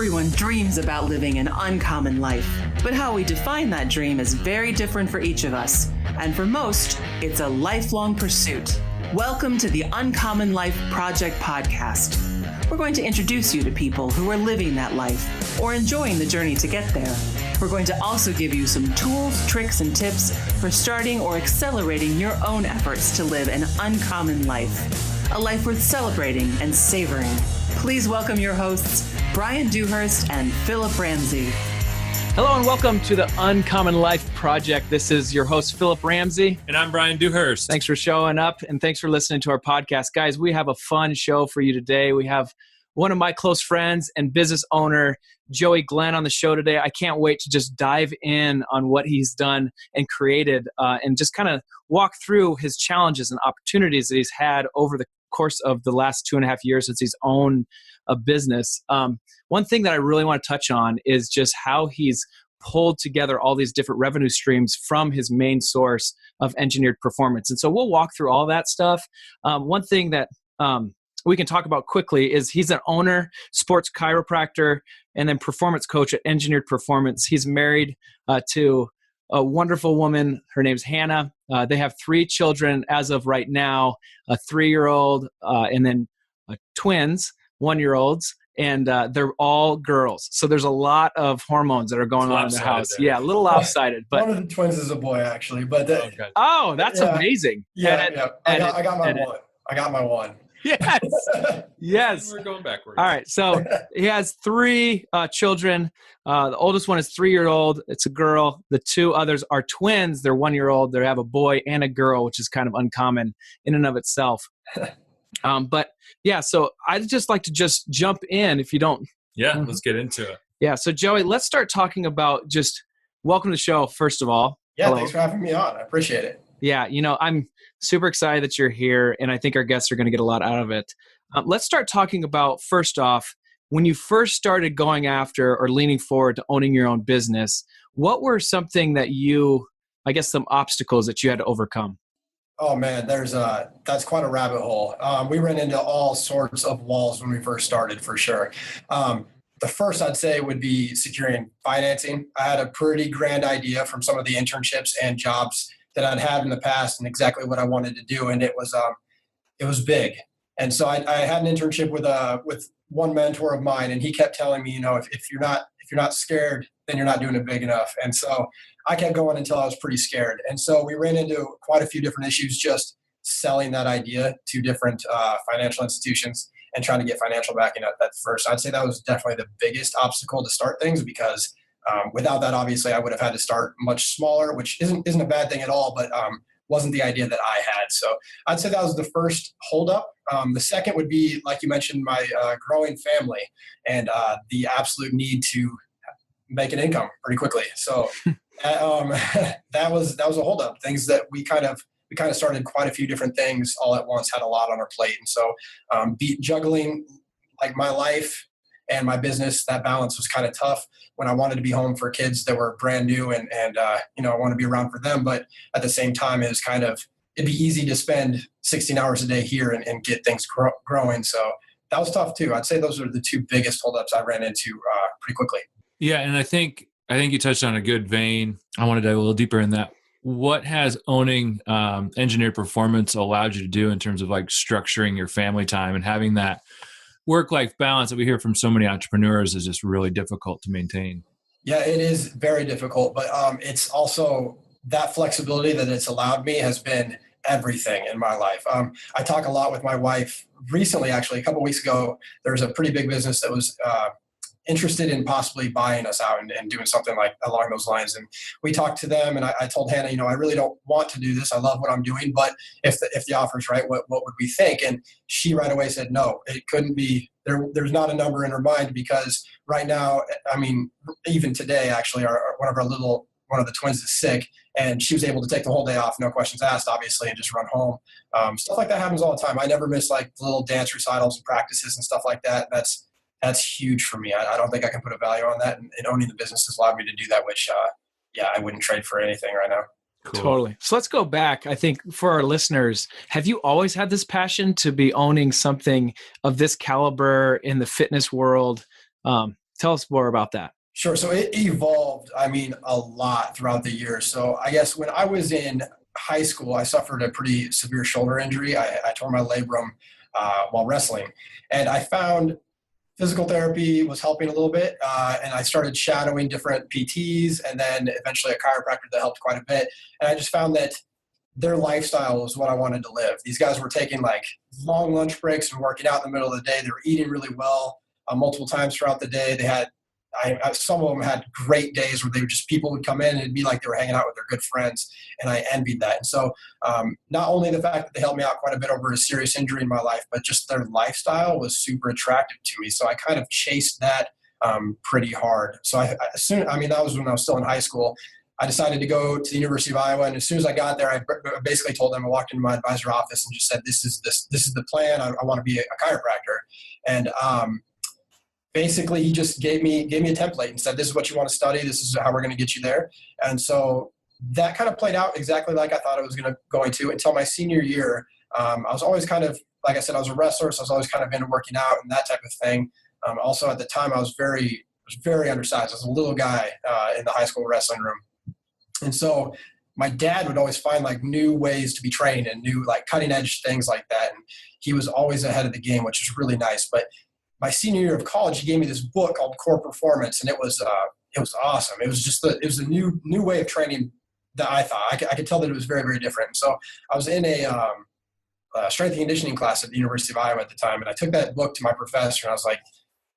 Everyone dreams about living an uncommon life, but how we define that dream is very different for each of us. And for most, it's a lifelong pursuit. Welcome to the Uncommon Life Project podcast. We're going to introduce you to people who are living that life or enjoying the journey to get there. We're going to also give you some tools, tricks, and tips for starting or accelerating your own efforts to live an uncommon life, a life worth celebrating and savoring. Please welcome your hosts, Brian Dewhurst and Philip Ramsey. Hello and welcome to the Uncommon Life Project. This is your host, Philip Ramsey. And I'm Brian Dewhurst. Thanks for showing up and thanks for listening to our podcast. Guys, we have a fun show for you today. We have one of my close friends and business owner, Joey Glenn, on the show today. I can't wait to just dive in on what he's done and created and just kind of walk through his challenges and opportunities that he's had over the course of the last 2.5 years since he's owned a business. One thing that I really want to touch on is just how he's pulled together all these different revenue streams from his main source of engineered performance. And so we'll walk through all that stuff. One thing that we can talk about quickly is he's an owner, sports chiropractor, and then performance coach at Engineered Performance. He's married to a wonderful woman. Her name's Hannah. They have 3 children as of right now, a 3-year-old and then twins, 1-year-olds. And they're all girls. So there's a lot of hormones that are going on in the house. There. Yeah, a little lopsided. But one of the twins is a boy, actually. But that's amazing. Yeah. I got my one. I got my one. Yes. Yes. We're going backwards. All right. So he has 3 children. The oldest one is 3-year-old. It's a girl. The 2 others are twins. They're 1-year-old. They have a boy and a girl, which is kind of uncommon in and of itself. But yeah, so I'd just like to just jump in if you don't. Yeah, let's get into it. Yeah. So Joey, let's start talking about just welcome to the show, first of all. Yeah. Hello. Thanks for having me on. I appreciate it. Yeah. I'm super excited that you're here, and I think our guests are going to get a lot out of it. Let's start talking about, first off, when you first started going after or leaning forward to owning your own business, what were something that some obstacles that you had to overcome? Oh man, that's quite a rabbit hole. We ran into all sorts of walls when we first started, for sure. The first I'd say would be securing financing. I had a pretty grand idea from some of the internships and jobs that I'd had in the past and exactly what I wanted to do. And it was big. And so I had an internship with one mentor of mine, and he kept telling me, if you're not scared, then you're not doing it big enough. And so I kept going until I was pretty scared. And so we ran into quite a few different issues just selling that idea to different financial institutions and trying to get financial backing at that first. I'd say that was definitely the biggest obstacle to start things, because without that, obviously, I would have had to start much smaller, which isn't a bad thing at all, but wasn't the idea that I had. So I'd say that was the first holdup. The second would be, like you mentioned, my growing family and the absolute need to make an income pretty quickly. So that was a holdup. Things that we kind of started quite a few different things all at once, had a lot on our plate, and so juggling like my life and my business, that balance was kind of tough when I wanted to be home for kids that were brand new and I want to be around for them. But at the same time, it'd be easy to spend 16 hours a day here and get things growing. So that was tough too. I'd say those are the 2 biggest holdups I ran into pretty quickly. Yeah. And I think you touched on a good vein. I want to dive a little deeper in that. What has owning engineered performance allowed you to do in terms of like structuring your family time and having that work-life balance that we hear from so many entrepreneurs is just really difficult to maintain? Yeah, it is very difficult, but it's also that flexibility that it's allowed me has been everything in my life. I talk a lot with my wife recently, actually, a couple of weeks ago. There's a pretty big business that was interested in possibly buying us out and doing something like along those lines. And we talked to them, and I told Hannah, I really don't want to do this. I love what I'm doing, but if the offer's right, what would we think? And she right away said, no, it couldn't be. There's not a number in her mind, because right now, even today, actually, one of the twins is sick, and she was able to take the whole day off, no questions asked, obviously, and just run home. Stuff like that happens all the time. I never miss like little dance recitals and practices and stuff like that. That's huge for me. I don't think I can put a value on that. And owning the business has allowed me to do that, which, I wouldn't trade for anything right now. Cool. Totally. So let's go back. I think for our listeners, have you always had this passion to be owning something of this caliber in the fitness world? Tell us more about that. Sure. So it evolved, a lot throughout the years. So I guess when I was in high school, I suffered a pretty severe shoulder injury. I tore my labrum while wrestling. And I found physical therapy was helping a little bit. And I started shadowing different PTs and then eventually a chiropractor that helped quite a bit. And I just found that their lifestyle was what I wanted to live. These guys were taking like long lunch breaks and working out in the middle of the day. They were eating really well multiple times throughout the day. They had some of them had great days where people would come in and it'd be like they were hanging out with their good friends, and I envied that. And so not only the fact that they helped me out quite a bit over a serious injury in my life, but just their lifestyle was super attractive to me. So I kind of chased that pretty hard. So that was when I was still in high school. I decided to go to the University of Iowa, and as soon as I got there, I basically told them, I walked into my advisor office and just said, this is the plan. I want to be a chiropractor. And basically he just gave me a template and said, this is what you want to study. This is how we're going to get you there. And so that kind of played out exactly like I thought it was going to until my senior year. I was always kind of, like I said, I was a wrestler, so I was always kind of into working out and that type of thing. Also at the time I was very undersized. I was a little guy in the high school wrestling room. And so my dad would always find like new ways to be trained and new like cutting edge things like that. And he was always ahead of the game, which was really nice. But my senior year of college, he gave me this book called Core Performance, and it was awesome. It was a new way of training that I thought I could tell that it was very, very different. So I was in a strength and conditioning class at the University of Iowa at the time, and I took that book to my professor, and I was like,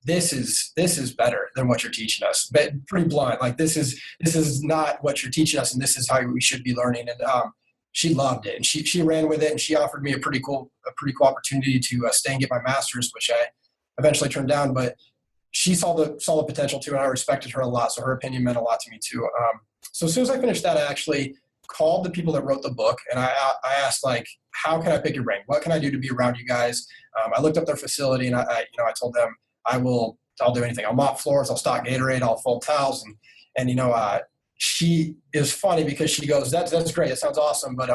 "This is better than what you're teaching us." But pretty blunt, like this is not what you're teaching us, and this is how we should be learning. And she loved it, and she ran with it, and she offered me a pretty cool opportunity to stay and get my master's, which I eventually turned down, but she saw the potential too, and I respected her a lot. So her opinion meant a lot to me too. So as soon as I finished that, I actually called the people that wrote the book, and I asked, like, how can I pick your brain? What can I do to be around you guys? I looked up their facility, and I told them I'll do anything. I'll mop floors, I'll stock Gatorade, I'll fold towels, and she is funny because she goes, that's great, it sounds awesome, but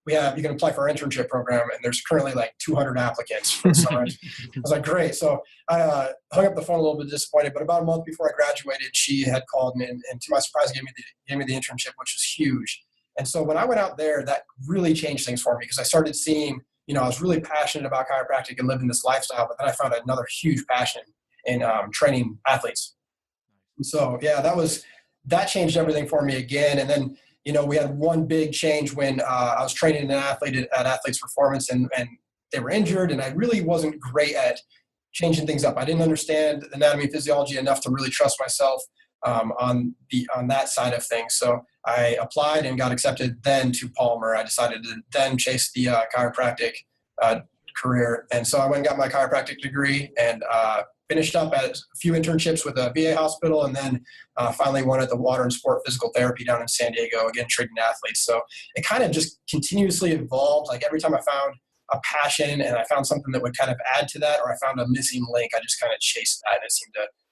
you can apply for our internship program, and there's currently like 200 applicants for the summer. I was like, great. So I hung up the phone a little bit disappointed, but about a month before I graduated, she had called me, and to my surprise, gave me the internship, which was huge. And so when I went out there, that really changed things for me, because I started seeing, I was really passionate about chiropractic and living this lifestyle, but then I found another huge passion in training athletes. And so, yeah, that changed everything for me again. And then, we had one big change when I was training an athlete at Athletes Performance, and they were injured, and I really wasn't great at changing things up. I didn't understand anatomy and physiology enough to really trust myself on that side of things. So I applied and got accepted then to Palmer. I decided to then chase the chiropractic career. And so I went and got my chiropractic degree and finished up at a few internships with a VA hospital, and then finally one at the Water and Sport Physical Therapy down in San Diego, again, treating athletes. So it kind of just continuously evolved. Like every time I found a passion and I found something that would kind of add to that, or I found a missing link, I just kind of chased that, and it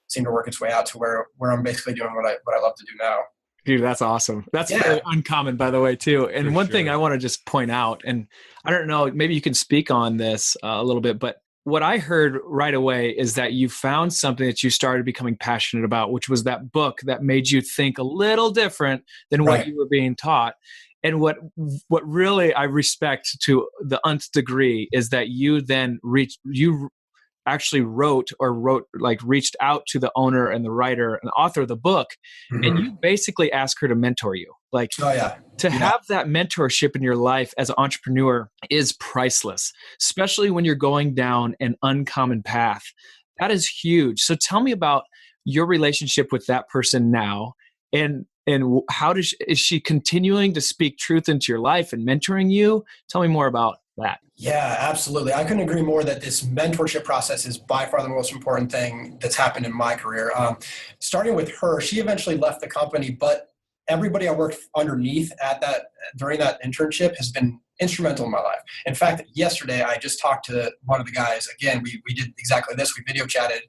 seemed to work its way out to where I'm basically doing what I love to do now. Dude, that's awesome. That's very uncommon, by the way, too. And one thing I want to just point out, and I don't know, maybe you can speak on this a little bit, but what I heard right away is that you found something that you started becoming passionate about, which was that book that made you think a little different than what you were being taught. And what really I respect to the nth degree is that you then reached out to the owner and the writer and author of the book, and you basically asked her to mentor you. Have that mentorship in your life as an entrepreneur is priceless, especially when you're going down an uncommon path. That is huge. So tell me about your relationship with that person now, and how is she continuing to speak truth into your life and mentoring you? Tell me more about that. Yeah, absolutely. I couldn't agree more that this mentorship process is by far the most important thing that's happened in my career. Starting with her, she eventually left the company, but everybody I worked underneath during that internship has been instrumental in my life. In fact, yesterday I just talked to one of the guys. Again, we did exactly this. We video chatted,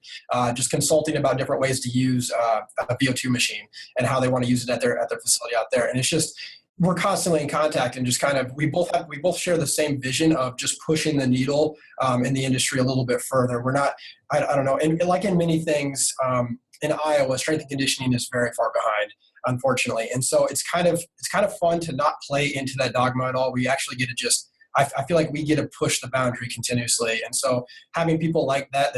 just consulting about different ways to use a VO2 machine and how they want to use it at their facility out there. And it's just, we're constantly in contact, and just kind of, we both share the same vision of just pushing the needle in the industry a little bit further. We're not, I don't know. And like in many things, in Iowa, strength and conditioning is very far behind, unfortunately. And so it's kind of fun to not play into that dogma at all. We actually get to just, I feel like we get to push the boundary continuously. And so having people like that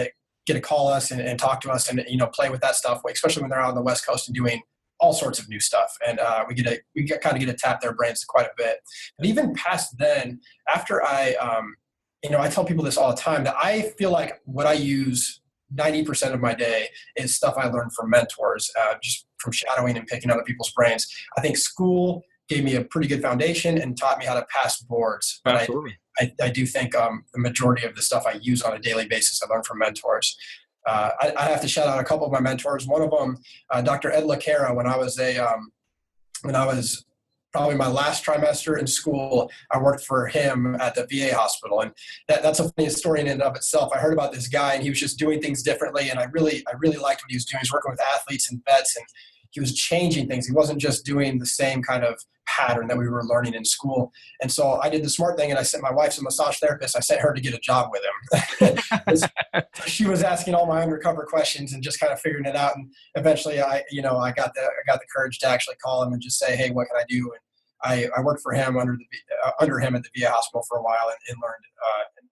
get to call us and talk to us and, play with that stuff, especially when they're out on the West Coast and doing all sorts of new stuff. And we kind of get to tap their brains quite a bit. But even past then, after I tell people this all the time, that I feel like what I use 90% of my day is stuff I learned from mentors, just from shadowing and picking other people's brains. I think school gave me a pretty good foundation and taught me how to pass boards. But Absolutely. I do think the majority of the stuff I use on a daily basis, I learned from mentors. I have to shout out a couple of my mentors. One of them, Dr. Ed LaCara, when I was probably my last trimester in school, I worked for him at the VA hospital. And that's a funny story in and of itself. I heard about this guy and he was just doing things differently. And I really liked what he was doing. He was working with athletes and vets, and he was changing things. He wasn't just doing the same kind of pattern that we were learning in school. And so I did the smart thing, and I sent my wife's a massage therapist. I sent her to get a job with him. She was asking all my undercover questions and just kind of figuring it out. And eventually I got the courage to actually call him and just say, hey, what can I do? And I worked for him under him at the VA hospital for a while and learned an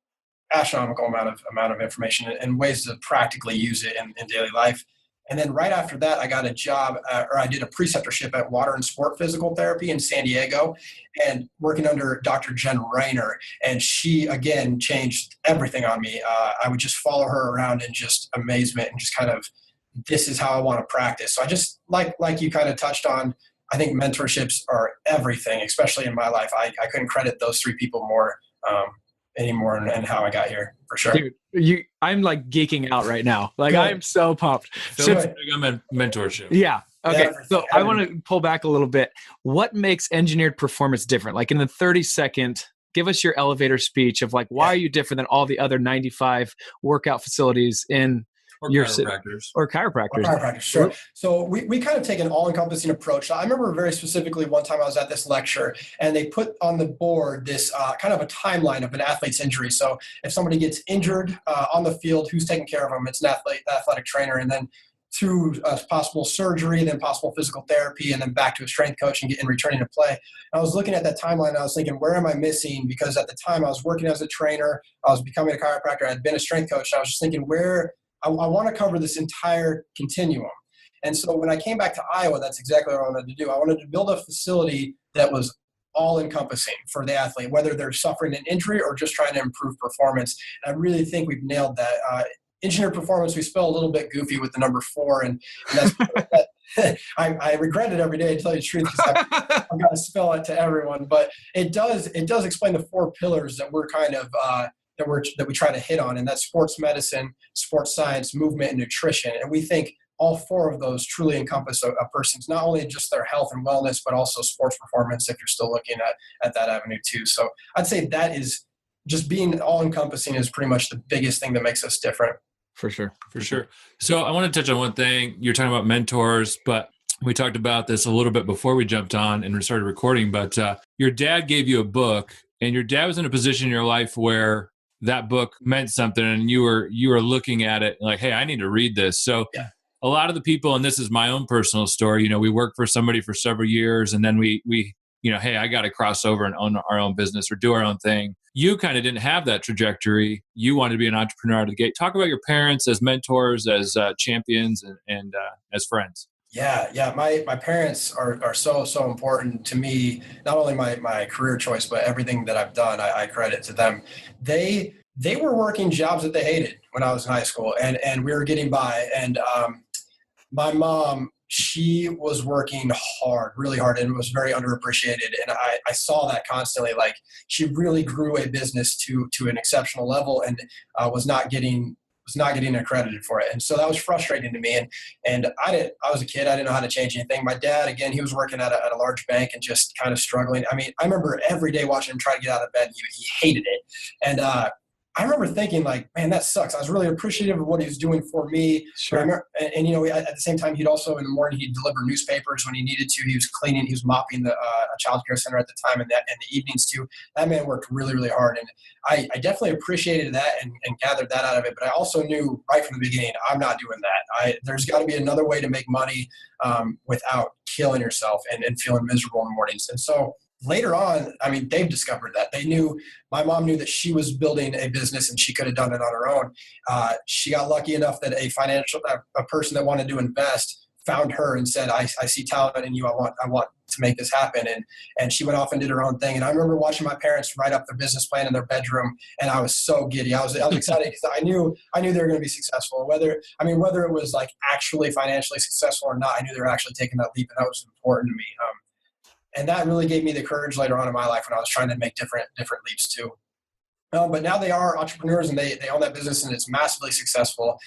astronomical amount of information and ways to practically use it in daily life. And then right after that, I got a job, or I did a preceptorship at Water and Sport Physical Therapy in San Diego, and working under Dr. Jen Rayner. And she, again, changed everything on me. I would just follow her around in just amazement and just kind of, this is how I want to practice. So I just, like you kind of touched on, I think mentorships are everything, especially in my life. I couldn't credit those three people more anymore and how I got here, for sure. Dude, I'm like geeking out right now. Like, Good. I'm so pumped. Mentorship. Yeah. Okay. Everything. So I want to pull back a little bit. What makes engineered performance different? Like in the 30-second, give us your elevator speech of like, why are you different than all the other 95 workout facilities in your city? Or chiropractors. Sure. So we kind of take an all-encompassing approach. I remember very specifically one time I was at this lecture and they put on the board this kind of a timeline of an athlete's injury. So if somebody gets injured on the field, who's taking care of them? It's an athletic trainer. And then through possible surgery, then possible physical therapy, and then back to a strength coach and returning to play. I was looking at that timeline and I was thinking, where am I missing? Because at the time I was working as a trainer, I was becoming a chiropractor, I had been a strength coach. And I was just thinking, I want to cover this entire continuum. And so when I came back to Iowa, that's exactly what I wanted to do. I wanted to build a facility that was all-encompassing for the athlete, whether they're suffering an injury or just trying to improve performance. And I really think we've nailed that. Engineered performance, we spell a little bit goofy with the number 4, and that's I regret it every day, to tell you the truth, because I've got to spell it to everyone. But it does explain the 4 pillars that we're kind of that we try to hit on, and that's sports medicine, sports science, movement, and nutrition. And we think all 4 of those truly encompass a person's, not only just their health and wellness, but also sports performance, if you're still looking at that avenue too. So I'd say that is just being all encompassing is pretty much the biggest thing that makes us different. For sure. So I want to touch on one thing. You're talking about mentors, but we talked about this a little bit before we jumped on and we started recording, but your dad gave you a book, and your dad was in a position in your life where that book meant something, and you were looking at it like, hey, I need to read this. So a lot of the people, and this is my own personal story, we worked for somebody for several years, and then we hey, I got to cross over and own our own business or do our own thing. You kind of didn't have that trajectory. You wanted to be an entrepreneur out of the gate. Talk about your parents as mentors, as champions, and as friends. Yeah. My parents are so important to me. Not only my career choice, but everything that I've done, I credit to them. They were working jobs that they hated when I was in high school, and we were getting by. And my mom, she was working really hard, and was very underappreciated. And I saw that constantly. Like, she really grew a business to an exceptional level, and was not getting accredited for it. And so that was frustrating to me. And I was a kid. I didn't know how to change anything. My dad, again, he was working at a large bank and just kind of struggling. I mean, I remember every day watching him try to get out of bed. He hated it. And I remember thinking like, man, that sucks. I was really appreciative of what he was doing for me. Sure. And at the same time, he'd also in the morning, he'd deliver newspapers when he needed to. He was cleaning, he was mopping a child care center at the time, and the evenings too. That man worked really, really hard. And I definitely appreciated that and gathered that out of it. But I also knew right from the beginning, I'm not doing that. There's got to be another way to make money without killing yourself and feeling miserable in the mornings. And so later on, I mean, they've discovered that. My mom knew that she was building a business and she could have done it on her own. She got lucky enough that a person that wanted to invest found her and said, I see talent in you. I want to make this happen. And she went off and did her own thing. And I remember watching my parents write up their business plan in their bedroom. And I was so giddy. I was excited because I knew they were going to be successful. Whether it was like actually financially successful or not, I knew they were actually taking that leap. And that was important to me. And that really gave me the courage later on in my life when I was trying to make different leaps too. But now they are entrepreneurs and they own that business and it's massively successful,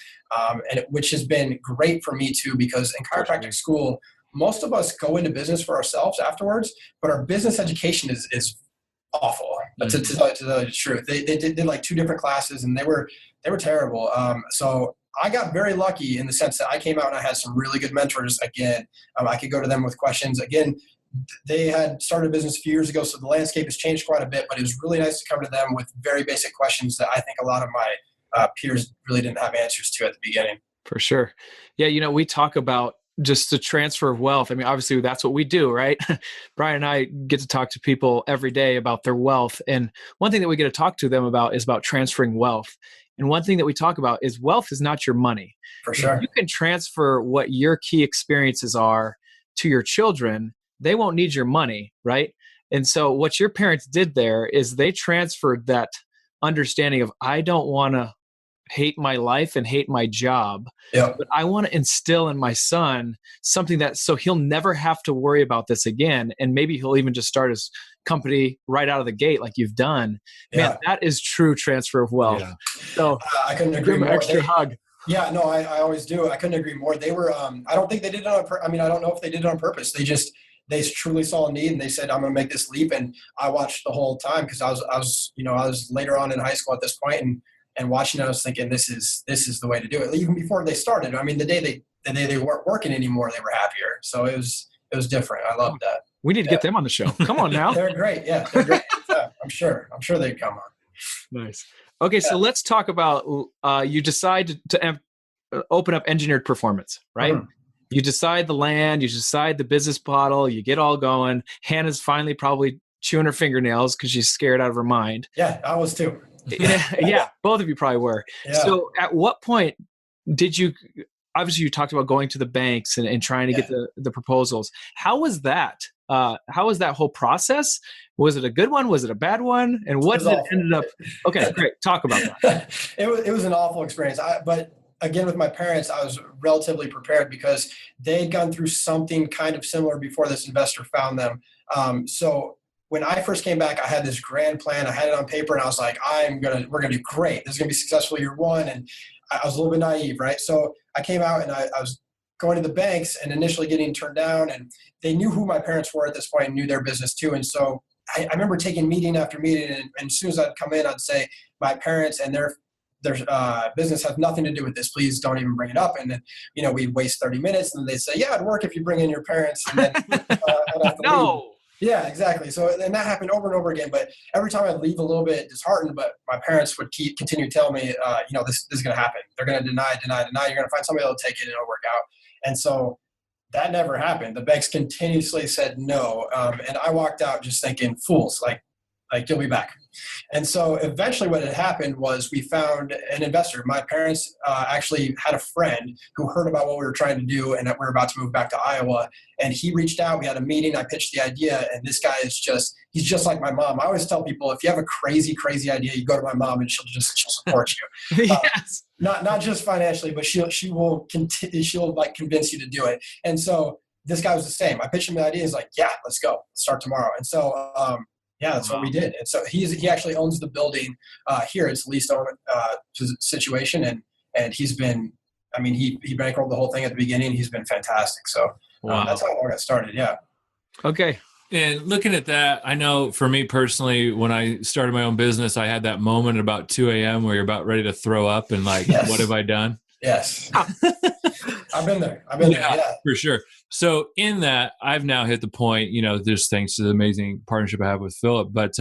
which has been great for me too, because in chiropractic school, most of us go into business for ourselves afterwards, but our business education is awful. To tell you the truth, they did like 2 different classes and they were terrible. So I got very lucky in the sense that I came out and I had some really good mentors. Again, I could go to them with questions. Again, they had started a business a few years ago, so the landscape has changed quite a bit, but it was really nice to come to them with very basic questions that I think a lot of my peers really didn't have answers to at the beginning. For sure. Yeah, we talk about just the transfer of wealth. I mean, obviously that's what we do, right? Brian and I get to talk to people every day about their wealth. And one thing that we get to talk to them about is about transferring wealth. And one thing that we talk about is wealth is not your money. For sure. You can transfer what your key experiences are to your children. They won't need your money, right? And so what your parents did there is they transferred that understanding of, I don't want to hate my life and hate my job, but I want to instill in my son something so he'll never have to worry about this again. And maybe he'll even just start his company right out of the gate like you've done. Yeah. Man, that is true transfer of wealth. Yeah. So I couldn't agree more. Extra hug. Yeah, no, I always do. I couldn't agree more. They were, I don't think they did it on purpose. I don't know if they did it on purpose. They truly saw a need and they said, I'm going to make this leap. And I watched the whole time because I was later on in high school at this point and watching it, I was thinking, this is the way to do it. Even before they started, I mean, the day they weren't working anymore, they were happier. So it was different. I loved that. We need to get them on the show. Come on now. They're great. Yeah, they're great. Yeah, I'm sure they'd come on. Nice. Okay. So let's talk about, you decide to open up Engineered Performance, right? Mm-hmm. You decide the land, you decide the business model, you get all going. Hannah's finally probably chewing her fingernails because she's scared out of her mind. Yeah, I was too. Yeah, both of you probably were. Yeah. So at what point did you, obviously you talked about going to the banks and trying to get the proposals. How was that? How was that whole process? Was it a good one? Was it a bad one? And what did it ended up? Okay, great. Talk about that. It was an awful experience. But again, with my parents, I was relatively prepared because they'd gone through something kind of similar before this investor found them. So when I first came back, I had this grand plan. I had it on paper and I was like, we're going to do great. This is going to be successful year one. And I was a little bit naive, right? So I came out and I was going to the banks and initially getting turned down, and they knew who my parents were at this point and knew their business too. And so I remember taking meeting after meeting, and as soon as I'd come in, I'd say, my parents and their business has nothing to do with this. Please don't even bring it up. And then, we'd waste 30 minutes and they'd say, yeah, it'd work if you bring in your parents. And then I'd have to no. leave. Yeah, exactly. So, and that happened over and over again. But every time I'd leave a little bit disheartened, but my parents would continue to tell me, this is going to happen. They're going to deny. You're going to find somebody that'll take it and it'll work out. And so that never happened. The banks continuously said no. And I walked out just thinking, fools, like you'll be back. And so eventually what had happened was we found an investor. My parents actually had a friend who heard about what we were trying to do and that we were about to move back to Iowa. And he reached out. We had a meeting. I pitched the idea. And this guy he's just like my mom. I always tell people, if you have a crazy, crazy idea, you go to my mom and she'll support you. Yes. Not just financially, but she'll convince you to do it. And so this guy was the same. I pitched him the idea. He's like, yeah, let's go. Let's start tomorrow. And so, that's what we did. And so he actually owns the building here. It's a leased own situation. And he's been, he bankrolled the whole thing at the beginning. He's been fantastic. So that's how it all got started. Yeah. Okay. And looking at that, I know for me personally, when I started my own business, I had that moment about 2 a.m. where you're about ready to throw up and like, Yes. what have I done? Yes. I've been there. Yeah. For sure. So in that, I've now hit the point, just thanks to the amazing partnership I have with Philip, but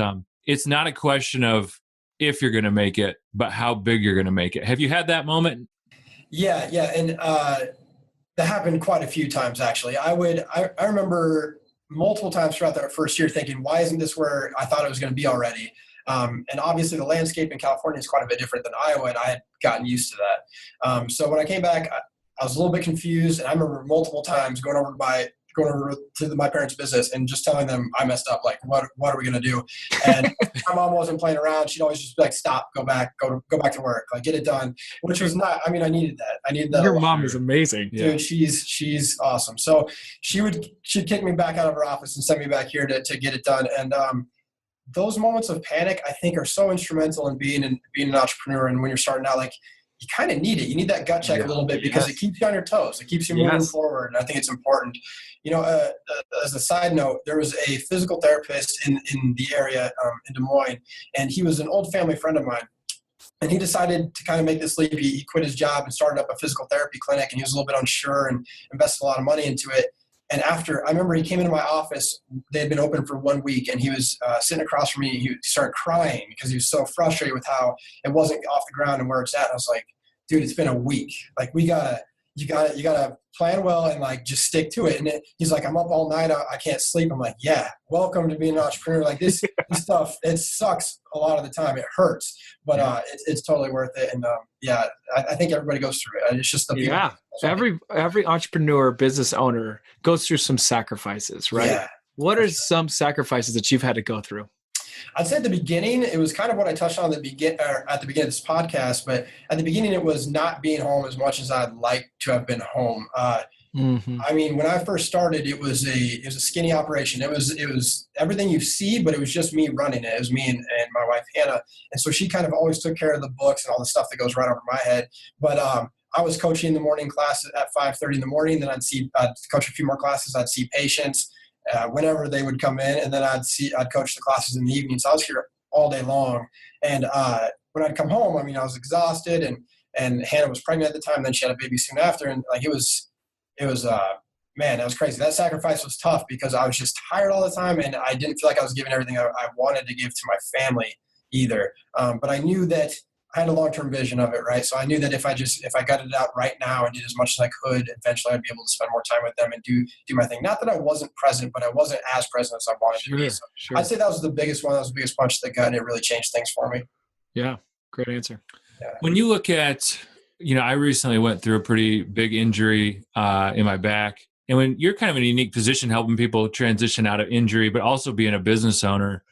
it's not a question of if you're going to make it, but how big you're going to make it. Have you had that moment? Yeah. Yeah. And that happened quite a few times, actually. I remember multiple times throughout that first year thinking, why isn't this where I thought it was going to be already? And obviously the landscape in California is quite a bit different than Iowa, and I had gotten used to that. So when I came back, I was a little bit confused, and I remember multiple times going over to my parents' business and just telling them I messed up. Like, what are we going to do? And my mom wasn't playing around. She'd always just be like, stop, go back to work, like get it done, which was not, I needed that. I needed that. Your mom is amazing. Dude, she's awesome. So she'd kick me back out of her office and send me back here to get it done. And, those moments of panic, I think, are so instrumental in being an entrepreneur. And when you're starting out, like, you kind of need it. You need that gut check a little bit because it keeps you on your toes. It keeps you moving forward. And I think it's important. As a side note, there was a physical therapist in the area in Des Moines, and he was an old family friend of mine. And he decided to kind of make this leap. He quit his job and started up a physical therapy clinic, and he was a little bit unsure and invested a lot of money into it. And after, I remember he came into my office, they had been open for 1 week, and he was sitting across from me. He started crying because he was so frustrated with how it wasn't off the ground and where it's at. And I was like, dude, it's been a week. Like, you gotta plan well and like just stick to it. And he's like, I'm up all night. I can't sleep. I'm like, yeah, welcome to being an entrepreneur. Like this stuff, it sucks a lot of the time. It hurts, but it's totally worth it. And I think everybody goes through it. It's just every entrepreneur, business owner goes through some sacrifices, right? Yeah, what are some sacrifices that you've had to go through? I'd say at the beginning, it was kind of what I touched on at the beginning of this podcast, but at the beginning, it was not being home as much as I'd like to have been home. I mean, when I first started, it was a skinny operation. It was everything you see, but it was just me running it. It was me and my wife, Hannah. And so she kind of always took care of the books and all the stuff that goes right over my head. But I was coaching the morning class at 5:30 in the morning. Then I'd coach a few more classes. I'd see patients whenever they would come in, and then I'd coach the classes in the evening. So I was here all day long. And when I'd come home, I mean, I was exhausted, and Hannah was pregnant at the time. Then she had a baby soon after, and like it was man, that was crazy. That sacrifice was tough because I was just tired all the time, and I didn't feel like I was giving everything I wanted to give to my family either. But I knew that I had a long-term vision of it, right? So I knew that if I gutted it out right now and did as much as I could, eventually I'd be able to spend more time with them and do my thing. Not that I wasn't present, but I wasn't as present as I wanted to be. So I'd say that was the biggest one. That was the biggest punch to the gut, and it really changed things for me. Yeah, great answer. Yeah. When you look at, I recently went through a pretty big injury in my back. And when you're kind of in a unique position helping people transition out of injury, but also being a business owner,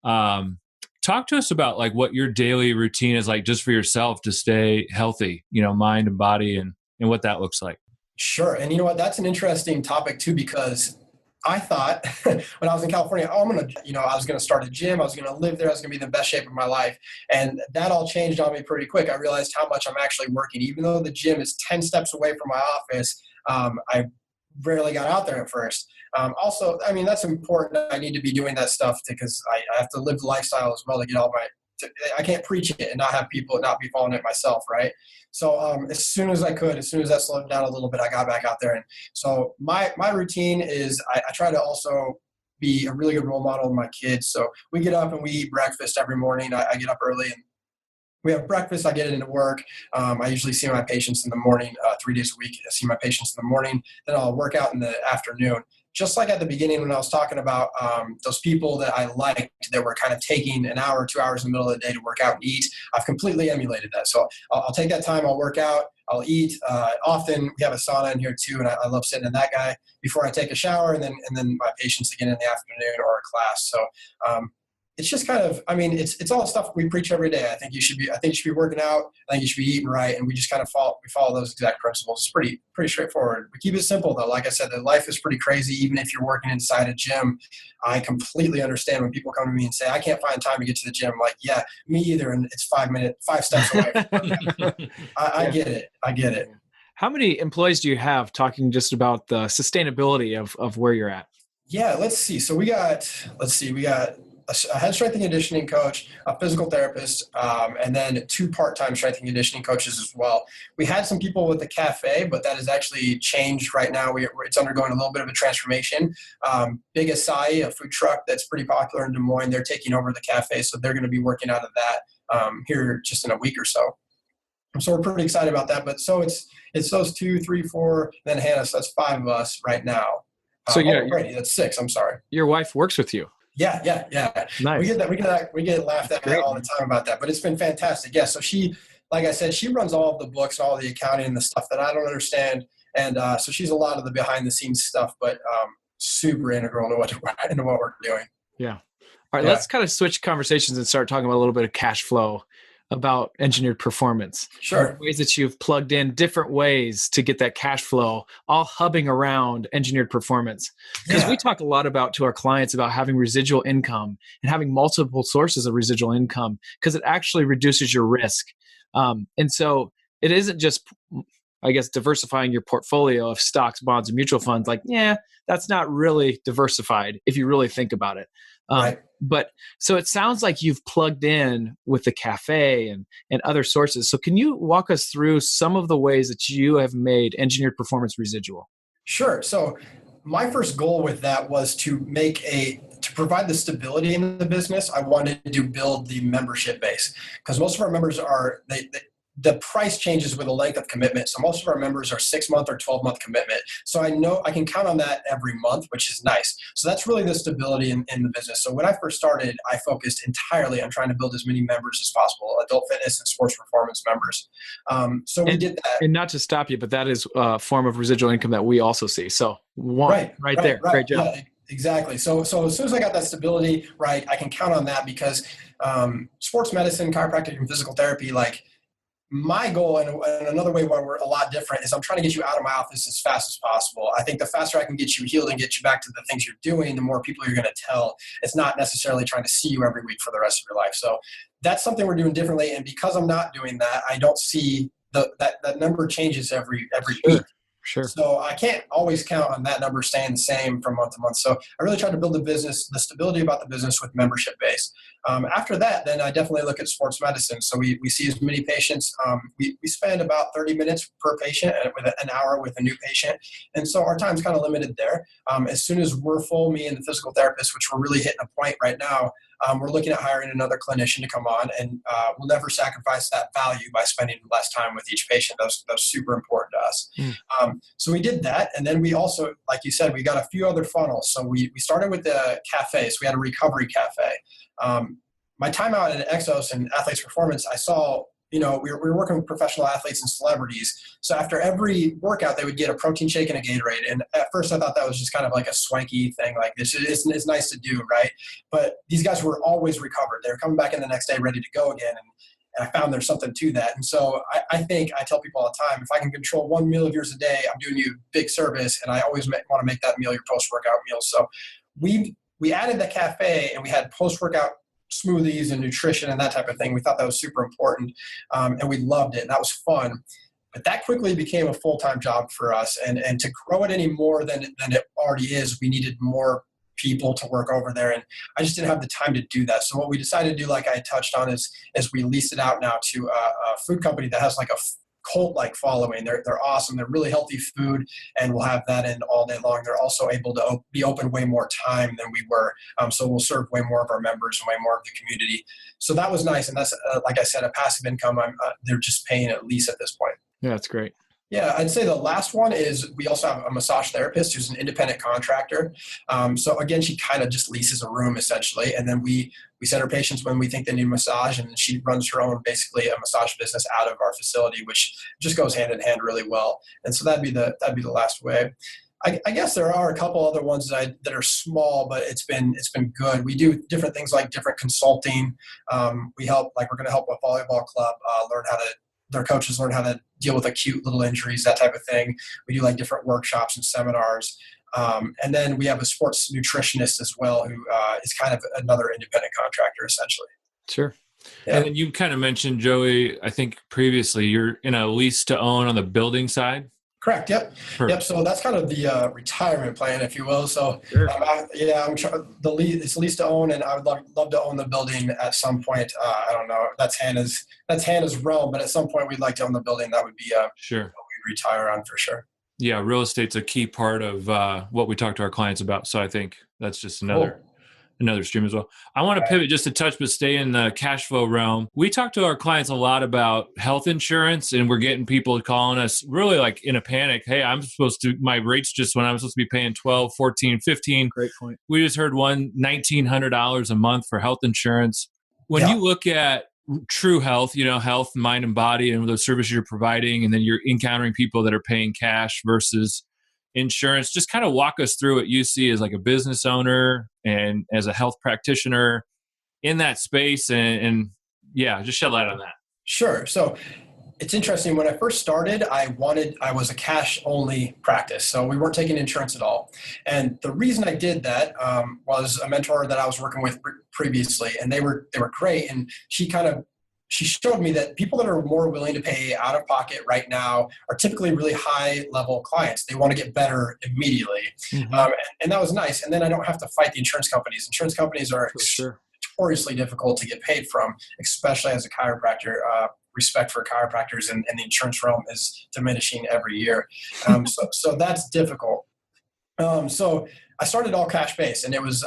talk to us about like what your daily routine is like just for yourself to stay healthy, mind and body and what that looks like. Sure. And you know what, that's an interesting topic too, because I thought when I was in California, I was going to start a gym. I was going to live there. I was going to be in the best shape of my life. And that all changed on me pretty quick. I realized how much I'm actually working. Even though the gym is 10 steps away from my office, I rarely got out there at first. Also, I mean, that's important. I need to be doing that stuff because I have to live the lifestyle as well to get I can't preach it and not have people not be following it myself, right? So as soon as that slowed down a little bit, I got back out there. And so my routine is I try to also be a really good role model of my kids. So we get up and we eat breakfast every morning. I get up early and we have breakfast. I get into work. I usually see my patients in the morning, 3 days a week. I see my patients in the morning. Then I'll work out in the afternoon. Just like at the beginning when I was talking about those people that I liked that were kind of taking an hour, 2 hours in the middle of the day to work out and eat, I've completely emulated that. So I'll take that time. I'll work out. I'll eat. Often we have a sauna in here too, and I love sitting in that guy before I take a shower, and then my patients again in the afternoon or a class. So it's just kind of, I mean, it's all stuff we preach every day. I think you should be working out. I think you should be eating right. And we just kind of follow those exact principles. It's pretty straightforward. We keep it simple though. Like I said, the life is pretty crazy. Even if you're working inside a gym, I completely understand when people come to me and say, I can't find time to get to the gym. I'm like, yeah, me either. And it's 5 steps away. I get it. How many employees do you have, talking just about the sustainability of where you're at? Yeah, let's see. So we got a head strength and conditioning coach, a physical therapist, and then 2 part-time strength and conditioning coaches as well. We had some people with the cafe, but that has actually changed right now. It's undergoing a little bit of a transformation. Big Acai, a food truck that's pretty popular in Des Moines, they're taking over the cafe, so they're going to be working out of that here just in a week or so. So we're pretty excited about that. But so it's those 2, 3, 4, then Hannah. So that's 5 of us right now. So That's 6. I'm sorry. Your wife works with you. Yeah. Nice. We get laughed at all the time about that, but it's been fantastic. Yeah. So she, like I said, she runs all of the books, all the accounting and the stuff that I don't understand. And so she's a lot of the behind the scenes stuff, but super integral into what we're doing. Yeah. All right. Let's kind of switch conversations and start talking about a little bit of cash flow, about engineered performance. Sure. Ways that you've plugged in different ways to get that cash flow, all hubbing around engineered performance. Because we talk a lot to our clients about having residual income and having multiple sources of residual income, because it actually reduces your risk. And so it isn't just, I guess, diversifying your portfolio of stocks, bonds, and mutual funds. Like, that's not really diversified if you really think about it. Right. But so it sounds like you've plugged in with the cafe and other sources. So can you walk us through some of the ways that you have made engineered performance residual? Sure. So my first goal with that was to provide the stability in the business. I wanted to build the membership base, because most of our members the price changes with the length of commitment. So most of our members are 6-month or 12-month commitment. So I know I can count on that every month, which is nice. So that's really the stability in the business. So when I first started, I focused entirely on trying to build as many members as possible, adult fitness and sports performance members. We did that. And not to stop you, but that is a form of residual income that we also see. So right there. Great job. Yeah, exactly. So as soon as I got that stability, right, I can count on that, because sports medicine, chiropractic, and physical therapy, like, my goal, and another way where we're a lot different, is I'm trying to get you out of my office as fast as possible. I think the faster I can get you healed and get you back to the things you're doing, the more people you're going to tell. It's not necessarily trying to see you every week for the rest of your life. So that's something we're doing differently. And because I'm not doing that, I don't see that number changes every week. Sure. So I can't always count on that number staying the same from month to month. So I really tried to build the stability about the business with membership base. After that, then I definitely look at sports medicine. So we see as many patients. We spend about 30 minutes per patient with an hour with a new patient. And so our time's kind of limited there. As soon as we're full, me and the physical therapist, which we're really hitting a point right now, we're looking at hiring another clinician to come on, and we'll never sacrifice that value by spending less time with each patient. That's super important to us. So we did that. And then we also, like you said, we got a few other funnels. So we started with the cafe. So we had a recovery cafe. My time out at Exos and Athletes Performance, I saw, we were working with professional athletes and celebrities. So after every workout, they would get a protein shake and a Gatorade. And at first I thought that was just kind of like a swanky thing. Like, this is it's nice to do, right? But these guys were always recovered. They were coming back in the next day ready to go again. And I found there's something to that. And so I think I tell people all the time, if I can control 1 meal of yours a day, I'm doing you a big service. And I always want to make that meal your post-workout meal. So we added the cafe, and we had post-workout smoothies and nutrition and that type of thing. We thought that was super important. And we loved it. And that was fun. But that quickly became a full-time job for us. And to grow it any more than it already is, we needed more people to work over there, and I just didn't have the time to do that. So what we decided to do, like I touched on, is we leased it out now to a food company that has like a cult-like following. They're awesome. They're really healthy food, and we'll have that in all day long. They're also able to be open way more time than we were. So we'll serve way more of our members and way more of the community. So that was nice. And that's, like I said, a passive income. They're just paying at least at this point. Yeah, that's great. Yeah, I'd say the last one is we also have a massage therapist who's an independent contractor. So again, she kind of just leases a room essentially. And then we send her patients when we think they need massage, and she runs her own, basically a massage business out of our facility, which just goes hand in hand really well. And so that'd be the last way. I guess there are a couple other ones that are small, but it's been good. We do different things like different consulting. We're going to help a volleyball club their coaches learn how to deal with acute little injuries, that type of thing. We do like different workshops and seminars. And then we have a sports nutritionist as well, who is kind of another independent contractor, essentially. Sure. Yeah. And then you kind of mentioned, Joey, I think previously, you're in a lease to own on the building side. Correct. Yep. Perfect. Yep. So that's kind of the retirement plan, if you will. So Sure. I'm it's lease to own, and I would love to own the building at some point. I don't know. That's Hannah's realm, but at some point we'd like to own the building. That would be Sure. what we'd retire on for sure. Yeah, real estate's a key part of what we talk to our clients about. So I think that's just another stream as well. I want to pivot just a touch, but stay in the cash flow realm. We talk to our clients a lot about health insurance, and we're getting people calling us really like in a panic. Hey, my rates just when I'm supposed to be paying 12, 14, 15. Great point. We just heard $1,900 a month for health insurance. When you look at true health, health, mind and body, and those services you're providing, and then you're encountering people that are paying cash versus insurance, just kind of walk us through what you see as like a business owner and as a health practitioner in that space, and just shed light on that. Sure. So it's interesting. When I first started, I was a cash only practice. So we weren't taking insurance at all. And the reason I did that was a mentor that I was working with previously, and they were great. And she showed me that people that are more willing to pay out of pocket right now are typically really high level clients. They want to get better immediately. Mm-hmm. And that was nice. And then I don't have to fight the insurance companies. Insurance companies are notoriously difficult to get paid from, especially as a chiropractor. Respect for chiropractors and the insurance realm is diminishing every year. So that's difficult. So I started all cash based, and it was,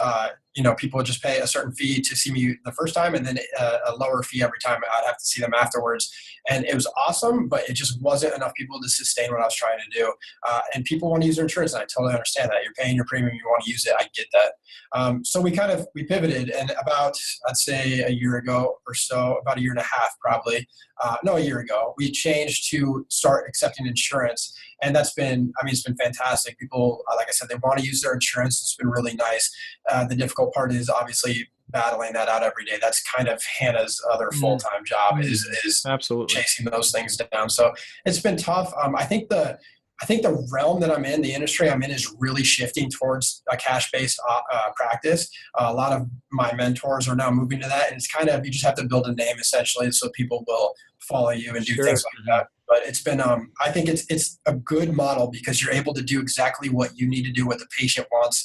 people would just pay a certain fee to see me the first time, and then a lower fee every time I'd have to see them afterwards. And it was awesome, but it just wasn't enough people to sustain what I was trying to do. And people want to use their insurance, and I totally understand that. You're paying your premium, you want to use it. I get that. So we pivoted, and I'd say a year ago or so, about a year and a half probably, a year ago, we changed to start accepting insurance. And it's been fantastic. People, like I said, they want to use their insurance. It's been really nice. The difficult part is obviously battling that out every day. That's kind of Hannah's other full-time job is absolutely chasing those things down. So it's been tough. I think the realm that I'm in, the industry I'm in, is really shifting towards a cash-based practice. A lot of my mentors are now moving to that, and it's kind of, you just have to build a name essentially so people will follow you and do things like that. But it's been, I think it's a good model because you're able to do exactly what you need to do, what the patient wants,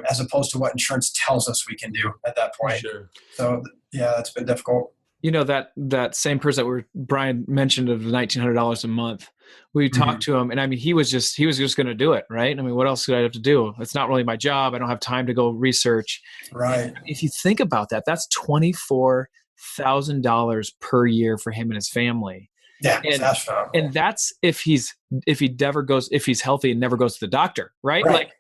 as opposed to what insurance tells us we can do at that point. Sure. So that's been difficult. That same person that Brian mentioned of the $1,900 a month, we talked to him, and he was just going to do it. Right. What else could I have to do? It's not really my job. I don't have time to go research. Right. And if you think about that, that's $24,000 per year for him and his family. Yeah, and that's if he's healthy and never goes to the doctor, right? Like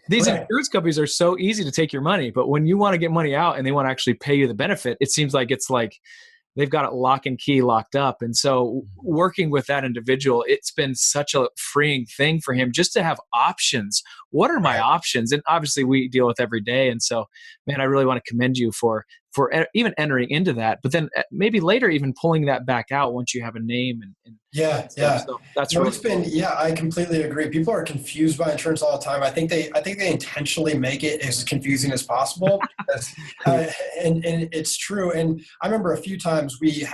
these insurance companies are so easy to take your money, but when you want to get money out and they want to actually pay you the benefit, it seems like it's like they've got it lock and key locked up. And so working with that individual, it's been such a freeing thing for him just to have options. What are my options? And obviously we deal with every day. And so, man, I really want to commend you for even entering into that, but then maybe later even pulling that back out once you have a name and So that's it's been, I completely agree. People are confused by insurance all the time. I think they intentionally make it as confusing as possible because, and it's true. And I remember a few times we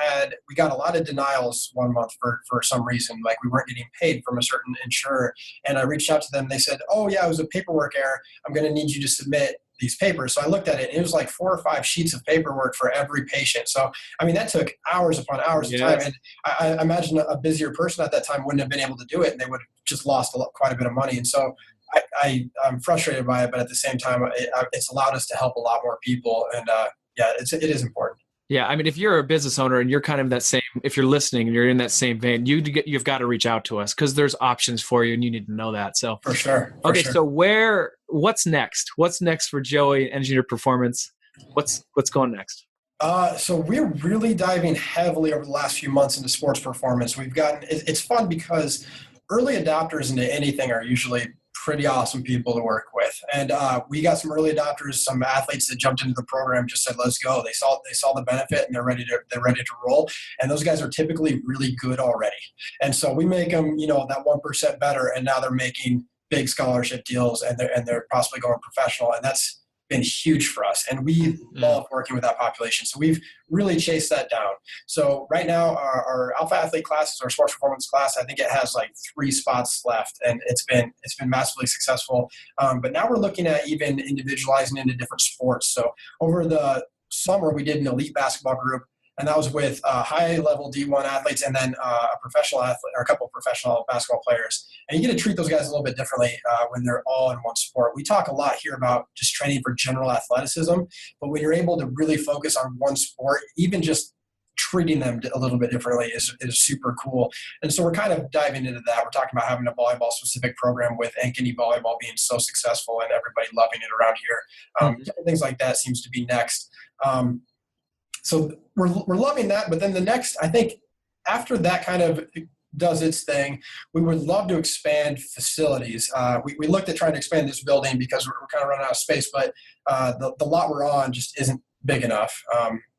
got a lot of denials one month for some reason, like we weren't getting paid from a certain insurer. And I reached out to them. They said, "Oh yeah, it was a paperwork error. I'm going to need you to submit these papers." So I looked at it, and it was like 4 or 5 sheets of paperwork for every patient. So, that took hours upon hours of time. And I imagine a busier person at that time wouldn't have been able to do it, and they would have just lost quite a bit of money. And so I'm frustrated by it, but at the same time, it's allowed us to help a lot more people. And it is important. Yeah. If you're a business owner and you're kind of that same, if you're listening and you're in that same vein, you've got to reach out to us because there's options for you and you need to know that. So for sure. So what's next? What's next for Joey Engineered Performance? What's going next? So we're really diving heavily over the last few months into sports performance. It's fun because early adopters into anything are usually pretty awesome people to work with. And we got some early adopters, some athletes that jumped into the program, just said, "Let's go." They saw the benefit and they're ready to roll. And those guys are typically really good already. And so we make them, that 1% better. And now they're making big scholarship deals and they're possibly going professional. And been huge for us, and we love working with that population. So we've really chased that down. So right now, our alpha athlete class is our sports performance class. I think it has like 3 spots left, and it's been massively successful. But now we're looking at even individualizing into different sports. So over the summer, we did an elite basketball group, and that was with high-level D1 athletes and then a professional athlete or a couple of professional basketball players. And you get to treat those guys a little bit differently when they're all in one sport. We talk a lot here about just training for general athleticism, but when you're able to really focus on one sport, even just treating them a little bit differently is super cool. And so we're kind of diving into that. We're talking about having a volleyball-specific program with Ankeny volleyball being so successful and everybody loving it around here. Things like that seems to be next. So we're loving that. But then the next, I think after that kind of does its thing, we would love to expand facilities. We looked at trying to expand this building because we're kind of running out of space, but the lot we're on just isn't big enough.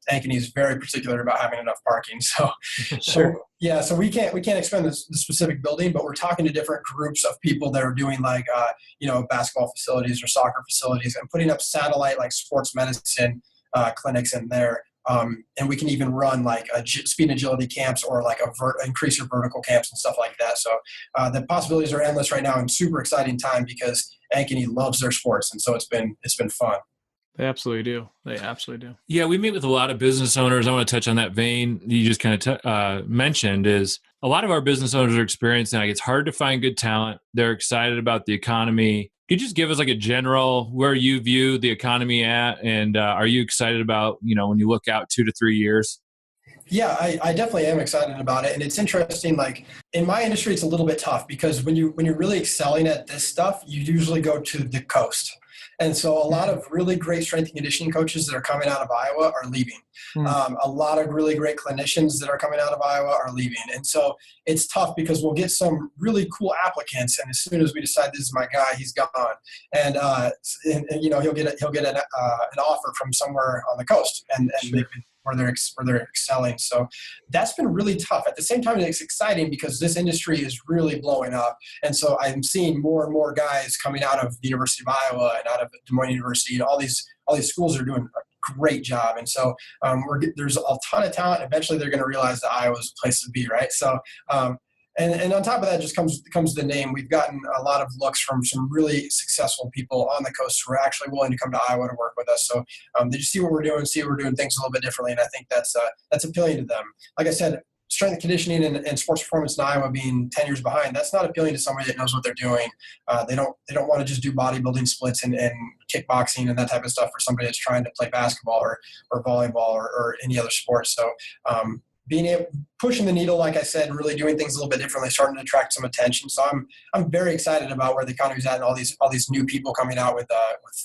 Ankeny is very particular about having enough parking. So, Sure. So we can't expand the specific building, but we're talking to different groups of people that are doing like, basketball facilities or soccer facilities and putting up satellite like sports medicine clinics in there. And we can even run like speed and agility camps or like increase your vertical camps and stuff like that. So the possibilities are endless right now, and super exciting time because Ankeny loves their sports, and so it's been fun. They absolutely do. They absolutely do. Yeah, we meet with a lot of business owners. I want to touch on that vein you just kind of mentioned. Is a lot of our business owners are experiencing like it's hard to find good talent. They're excited about the economy. Could you just give us like a general where you view the economy at, and are you excited about when you look out 2 to 3 years? Yeah, I definitely am excited about it. And it's interesting, like in my industry, it's a little bit tough because when you're really excelling at this stuff, you usually go to the coast. And so a lot of really great strength and conditioning coaches that are coming out of Iowa are leaving. A lot of really great clinicians that are coming out of Iowa are leaving. And so it's tough because we'll get some really cool applicants. And as soon as we decide this is my guy, he's gone. And he'll get an offer from somewhere on the coast and sure. where they're excelling. So that's been really tough. At the same time, it's exciting because this industry is really blowing up. And so I'm seeing more and more guys coming out of the University of Iowa and out of Des Moines University, and all these schools are doing a great job. And so there's a ton of talent. Eventually they're going to realize that Iowa is a place to be, right? So and on top of that just comes the name. We've gotten a lot of looks from some really successful people on the coast who are actually willing to come to Iowa to work with us. So they just see what we're doing things a little bit differently, and I think that's appealing to them. Like I said, strength and conditioning and sports performance in Iowa being 10 years behind, that's not appealing to somebody that knows what they're doing. They don't want to just do bodybuilding splits and kickboxing and that type of stuff for somebody that's trying to play basketball or volleyball or any other sport. So pushing the needle, like I said, really doing things a little bit differently, starting to attract some attention. So I'm very excited about where the economy's at and all these new people coming out with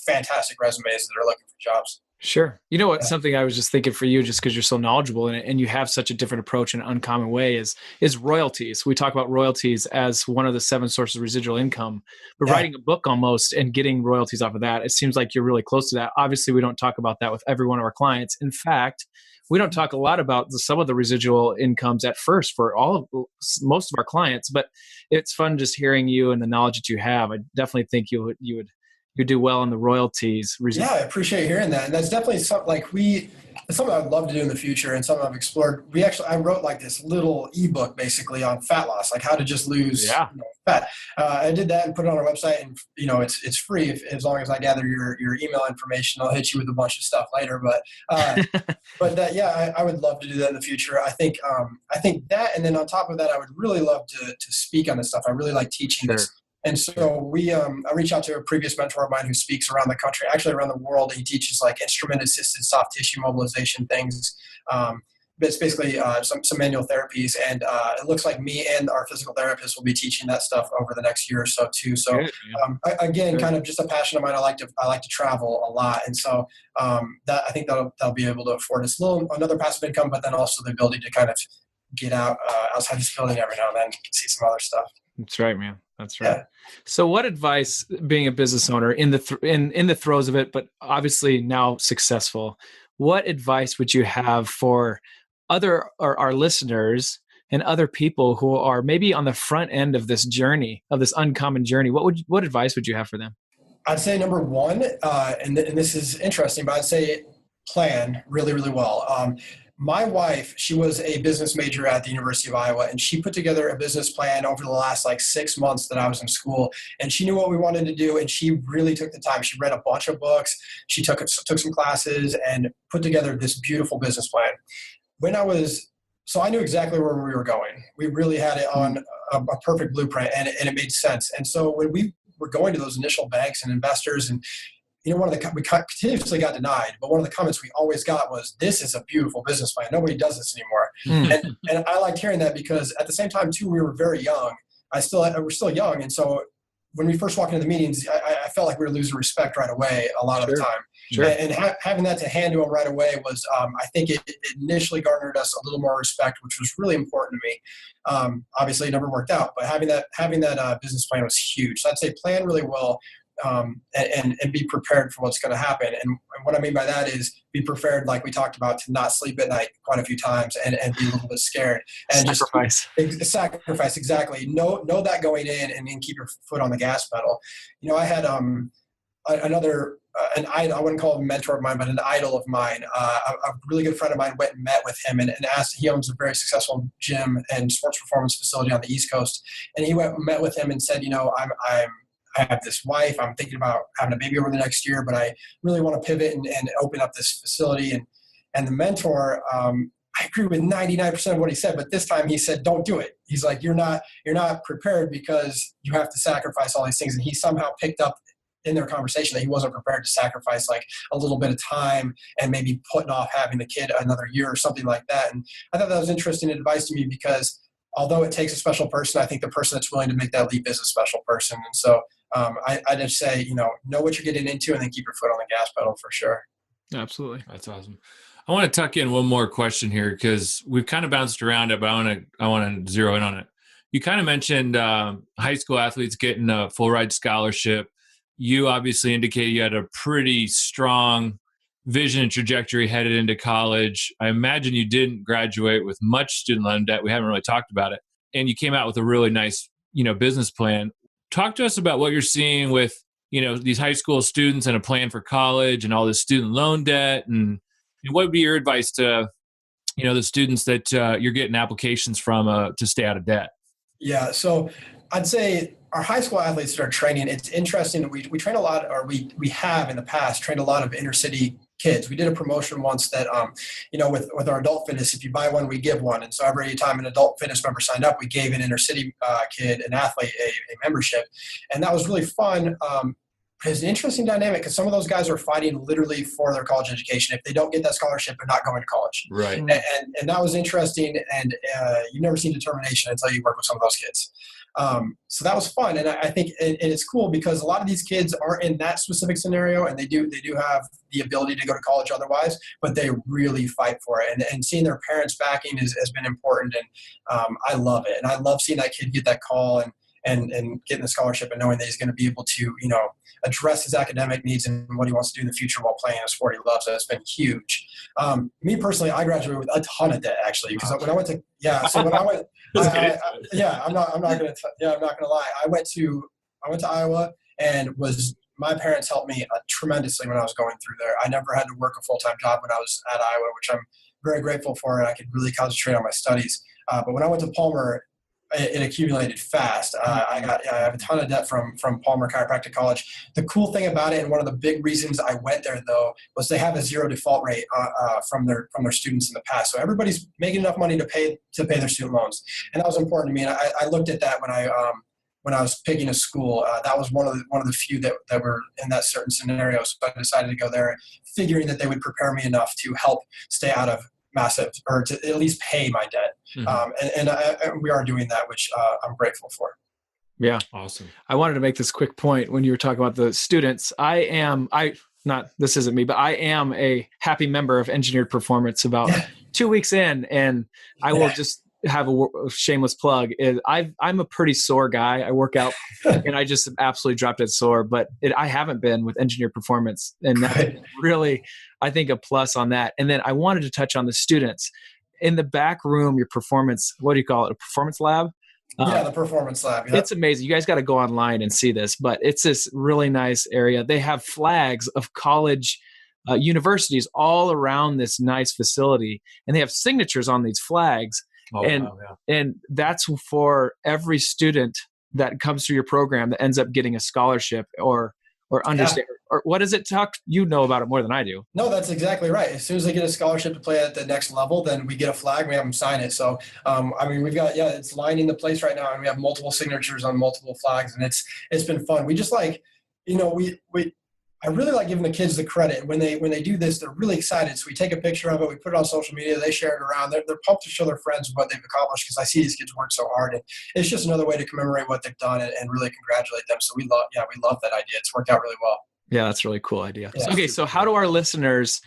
fantastic resumes that are looking for jobs. Sure. You know what? Something I was just thinking for you, just because you're so knowledgeable in it and you have such a different approach in an uncommon way, is royalties. We talk about royalties as one of the 7 sources of residual income, but writing a book almost and getting royalties off of that, it seems like you're really close to that. Obviously, we don't talk about that with every one of our clients. In fact, we don't talk a lot about some of the residual incomes at first for most of our clients, but it's fun just hearing you and the knowledge that you have. I definitely think you would do well in the royalties. Yeah, I appreciate hearing that. And that's definitely something it's something I'd love to do in the future and something I've explored. I wrote like this little ebook basically on fat loss, like how to just lose fat. I did that and put it on our website, and it's free as long as I gather your email information. I'll hit you with a bunch of stuff later, but I would love to do that in the future. I think that, and then on top of that, I would really love to speak on this stuff. I really like teaching this. And so I reached out to a previous mentor of mine who speaks around the country, actually around the world. He teaches like instrument-assisted soft tissue mobilization things. But it's basically some manual therapies. And it looks like me and our physical therapist will be teaching that stuff over the next year or so too. So kind of just a passion of mine. I like to travel a lot. And so that I think that'll be able to afford us another passive income, but then also the ability to kind of get out outside this building every now and then and see some other stuff. That's right, man. That's right. Yeah. So what advice, being a business owner in the throes of it, but obviously now successful, what advice would you have for our listeners and other people who are maybe on the front end of this journey, of this uncommon journey? What advice would you have for them? I'd say number one, and this is interesting, but I'd say plan really, really well. My wife, she was a business major at the University of Iowa, and she put together a business plan over the last 6 months that I was in school, and she knew what we wanted to do, and she really took the time. She read a bunch of books, she took some classes, and put together this beautiful business plan. So I knew exactly where we were going. We really had it on a perfect blueprint, and it made sense. And so when we were going to those initial banks and investors, and we continuously got denied, but one of the comments we always got was, "This is a beautiful business plan. Nobody does this anymore." And I liked hearing that, because at the same time too, we were very young. We're still young, and so when we first walked into the meetings, I felt like we were losing respect right away a lot of the time. Sure. And having that to hand to them right away was, I think it initially garnered us a little more respect, which was really important to me. Obviously, it never worked out, but having that business plan was huge. So I'd say plan really well, and be prepared for what's going to happen. And what I mean by that is be prepared, like we talked about, to not sleep at night quite a few times and be a little bit scared. And sacrifice, exactly. Know that going in, and then keep your foot on the gas pedal. I had an idol, I wouldn't call him a mentor of mine, but an idol of mine. A really good friend of mine went and met with him and asked. He owns a very successful gym and sports performance facility on the East Coast, and he went and met with him and said, I have this wife. I'm thinking about having a baby over the next year, but I really want to pivot and open up this facility. And the mentor, I agree with 99% of what he said, but this time he said, "Don't do it." He's like, "You're not prepared, because you have to sacrifice all these things." And he somehow picked up in their conversation that he wasn't prepared to sacrifice a little bit of time and maybe putting off having the kid another year or something like that. And I thought that was interesting advice to me, because although it takes a special person, I think the person that's willing to make that leap is a special person. And so I just say, know what you're getting into, and then keep your foot on the gas pedal for sure. Absolutely. That's awesome. I want to tuck in one more question here, because we've kind of bounced around it, but I want to zero in on it. You kind of mentioned high school athletes getting a full ride scholarship. You obviously indicated you had a pretty strong vision and trajectory headed into college. I imagine you didn't graduate with much student loan debt. We haven't really talked about it. And you came out with a really nice, business plan. Talk to us about what you're seeing with, these high school students and a plan for college and all this student loan debt. And what would be your advice to, the students that you're getting applications from to stay out of debt? Yeah. So I'd say our high school athletes that are training, it's interesting. We train a lot, or we have in the past trained a lot of inner city kids. We did a promotion once that, with our adult fitness, if you buy one, we give one. And so every time an adult fitness member signed up, we gave an inner city kid, an athlete, a membership. And that was really fun. It's an interesting dynamic, because some of those guys are fighting literally for their college education. If they don't get that scholarship, they're not going to college. Right. And that was interesting. And you've never seen determination until you work with some of those kids. So that was fun. And I think it's cool, because a lot of these kids aren't in that specific scenario, and they do have the ability to go to college otherwise, but they really fight for it. And seeing their parents backing has been important. And I love it. And I love seeing that kid get that call and getting the scholarship, and knowing that he's going to be able to, address his academic needs and what he wants to do in the future while playing a sport he loves. That's been huge. Me personally, I graduated with a ton of debt, actually, because when I went to, so when I went, I'm not going to lie. I went to Iowa, and my parents helped me tremendously when I was going through there. I never had to work a full-time job when I was at Iowa, which I'm very grateful for, and I could really concentrate on my studies. But when I went to Palmer, it accumulated fast. I have a ton of debt from Palmer Chiropractic College. The cool thing about it, and one of the big reasons I went there, though, was they have a zero default rate from their students in the past. So everybody's making enough money to pay their student loans, and that was important to me. And I looked at that when I was picking a school. That was one of the few that were in that certain scenario. So I decided to go there, figuring that they would prepare me enough to help stay out of massive, or to at least pay my debt. And we are doing that, which I'm grateful for. Yeah. Awesome. I wanted to make this quick point when you were talking about the students. This isn't me, but I am a happy member of Engineered Performance about 2 weeks in, and I will just have a shameless plug. I'm a pretty sore guy. I work out and I just absolutely dropped it sore, but I haven't been with Engineered Performance. And that's really, I think, a plus on that. And then I wanted to touch on the students in the back room, your performance, what do you call it? A performance lab? Yeah, the performance lab. Yep. It's amazing. You guys got to go online and see this, but it's this really nice area. They have flags of college universities all around this nice facility, and they have signatures on these flags. Oh, and wow, yeah. and that's for every student that comes through your program that ends up getting a scholarship or understand. Or what is it, Tuck? You know about it more than I do. No, that's exactly right. As soon as they get a scholarship to play at the next level, then we get a flag. We have them sign it. So, I mean, we've got it's lining the place right now, and we have multiple signatures on multiple flags, and it's been fun. We just like, I really like giving the kids the credit when they do this. They're really excited. So we take a picture of it, we put it on social media, they share it around. They're pumped to show their friends what they've accomplished because I see these kids work so hard, and it's just another way to commemorate what they've done and really congratulate them. So we love that idea. It's worked out really well. Yeah, that's a really cool idea. Yeah. Okay, so how do our listeners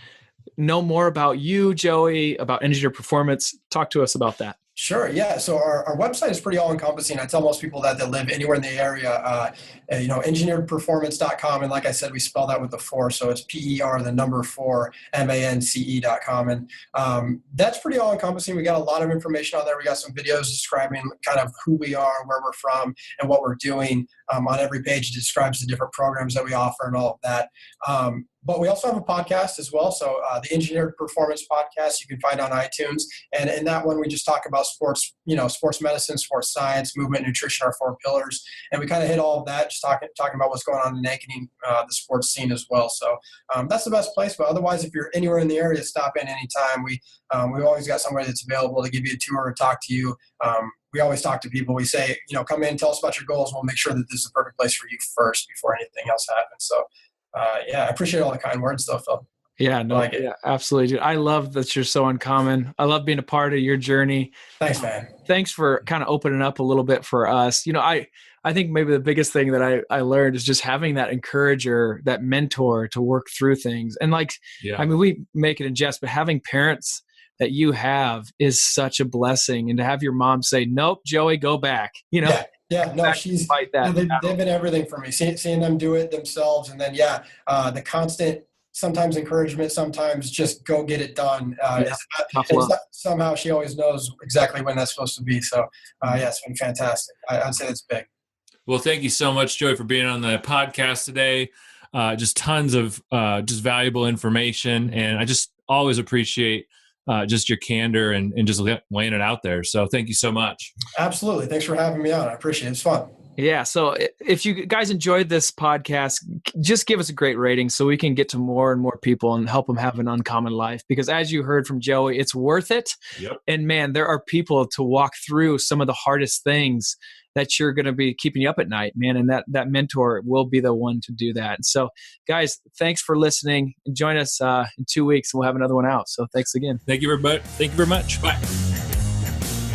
know more about you, Joey, about Engineer Performance? Talk to us about that. Sure. Yeah. So our website is pretty all encompassing. I tell most people that live anywhere in the area, engineeredperformance.com. And like I said, we spell that with the 4. So it's PER, the number 4, MANCE.com. And that's pretty all encompassing. We got a lot of information on there. We got some videos describing kind of who we are, where we're from, and what we're doing. On every page, it describes the different programs that we offer and all of that. But we also have a podcast as well. So the Engineered Performance podcast you can find on iTunes. And in that one, we just talk about sports, sports medicine, sports science, movement, nutrition, our 4 pillars. And we kind of hit all of that, just talking about what's going on in Ankeny, the sports scene as well. So that's the best place. But otherwise, if you're anywhere in the area, stop in anytime. We've always got somebody that's available to give you a tour or talk to you. We always talk to people. We say, come in, tell us about your goals. We'll make sure that this is the perfect place for you first before anything else happens. So, I appreciate all the kind words, though, Phil. Yeah, no, like it. Yeah, absolutely, dude. I love that you're so uncommon. I love being a part of your journey. Thanks, man. Thanks for kind of opening up a little bit for us. I think maybe the biggest thing that I learned is just having that encourager, that mentor to work through things. And we make it in jest, but having parents that you have is such a blessing. And to have your mom say, "Nope, Joey, go back," Yeah, no, they've been everything for me. Seeing them do it themselves, and then the constant, sometimes encouragement, sometimes just go get it done. Somehow she always knows exactly when that's supposed to be. So it's been fantastic. I'd say that's big. Well, thank you so much, Joey, for being on the podcast today. Just tons of just valuable information, and I just always appreciate just your candor and just laying it out there. So thank you so much. Absolutely. Thanks for having me on. I appreciate it. It's fun. Yeah. So if you guys enjoyed this podcast, just give us a great rating so we can get to more and more people and help them have an uncommon life. Because as you heard from Joey, it's worth it. Yep. And man, there are people to walk through some of the hardest things that you're going to be keeping you up at night, man. And that mentor will be the one to do that. So guys, thanks for listening. And join us in 2 weeks and we'll have another one out. So thanks again. Thank you very much. Bye.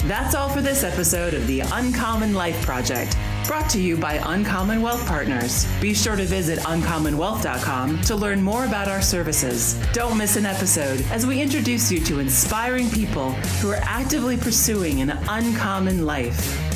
That's all for this episode of the Uncommon Life Project, brought to you by Uncommon Wealth Partners. Be sure to visit uncommonwealth.com to learn more about our services. Don't miss an episode as we introduce you to inspiring people who are actively pursuing an uncommon life.